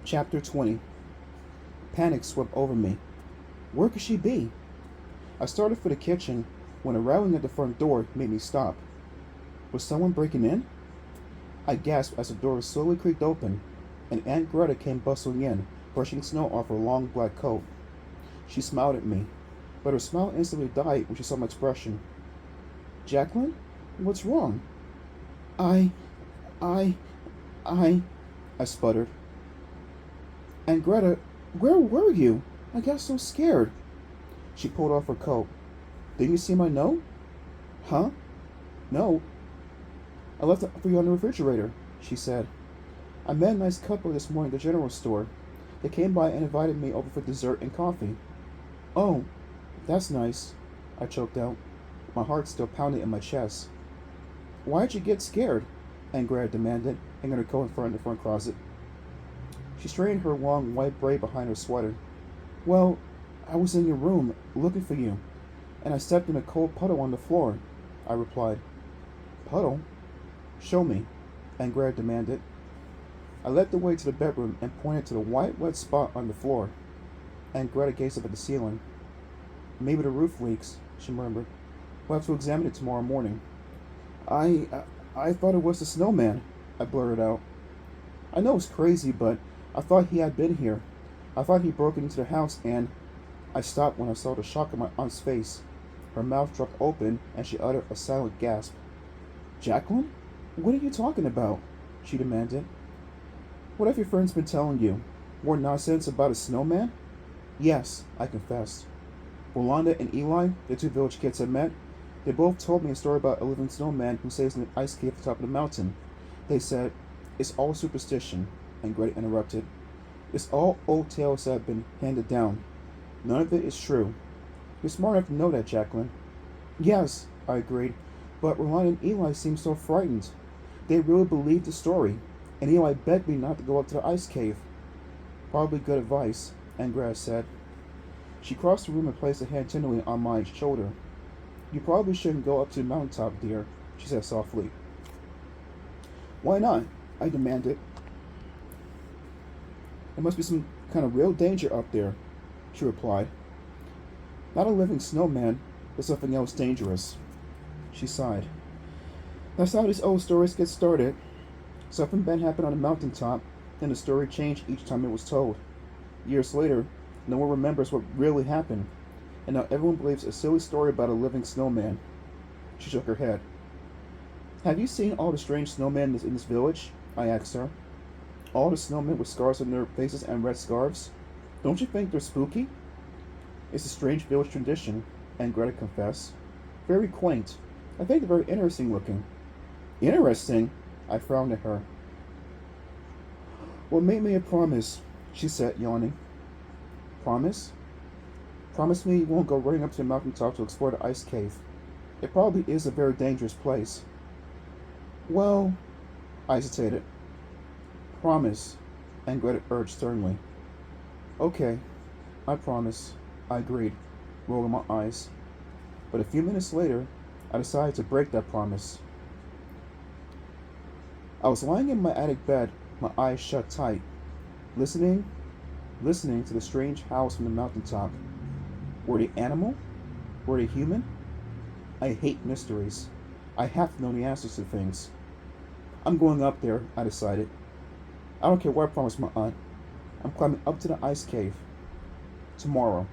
Chapter 20. Panic swept over me. Where could she be? I started for the kitchen when a rattling at the front door made me stop. Was someone breaking in? I gasped as the door slowly creaked open, and Aunt Greta came bustling in, brushing snow off her long black coat. She smiled at me, but her smile instantly died when she saw my expression. Jacqueline? What's wrong? I, I, I, I sputtered. Aunt Greta, where were you? I got so scared. She pulled off her coat. Didn't you see my note? Huh? No. I left it for you on the refrigerator, she said. I met a nice couple this morning at the general store. They came by and invited me over for dessert and coffee. Oh, that's nice, I choked out, my heart still pounding in my chest. Why'd you get scared? Aunt Greta demanded, hanging her coat in the front closet. She straightened her long white braid behind her sweater. Well, I was in your room, looking for you, and I stepped in a cold puddle on the floor, I replied. Puddle? Show me, Aunt Greta demanded. I led the way to the bedroom and pointed to the white, wet spot on the floor. Aunt Greta gazed up at the ceiling. Maybe the roof leaks, she murmured. We'll have to examine it tomorrow morning. I thought it was the snowman, I blurted out. I know it's crazy, but I thought he had been here. I thought he broke into the house and... I stopped when I saw the shock on my aunt's face. Her mouth dropped open and she uttered a silent gasp. Jacqueline? What are you talking about? She demanded. What have your friends been telling you? More nonsense about a snowman? Yes, I confessed. Rolanda and Eli, the two village kids I met, they both told me a story about a living snowman who stays in an ice cave at the top of the mountain. They said, it's all superstition, and Greta interrupted. It's all old tales that have been handed down. None of it is true. You're smart enough to know that, Jacqueline. Yes, I agreed, but Rolanda and Eli seemed so frightened. They really believed the story, and Eli begged me not to go up to the ice cave. Probably good advice, Aunt Greta said. She crossed the room and placed a hand tenderly on my shoulder. You probably shouldn't go up to the mountaintop, dear, she said softly. Why not? I demanded. There must be some kind of real danger up there, she replied. Not a living snowman, but something else dangerous. She sighed. That's how these old stories get started. Something bad happened on a mountaintop, and the story changed each time it was told. Years later, no one remembers what really happened, and now everyone believes a silly story about a living snowman. She shook her head. Have you seen all the strange snowmen in this village? I asked her. All the snowmen with scars on their faces and red scarves? Don't you think they're spooky? It's a strange village tradition, Aunt Greta confessed. Very quaint. I think they're very interesting looking. Interesting? I frowned at her. Well, make me a promise, she said, yawning. Promise? Promise me you won't go running up to the mountaintop to explore the ice cave. It probably is a very dangerous place. Well, I hesitated. Promise, Aunt Greta urged sternly. Okay, I promise, I agreed, rolling my eyes. But a few minutes later, I decided to break that promise. I was lying in my attic bed, my eyes shut tight, listening to the strange howls from the mountaintop. Were they animal? Were they human? I hate mysteries. I have to know the answers to things. I'm going up there, I decided. I don't care what I promised my aunt. I'm climbing up to the ice cave. Tomorrow.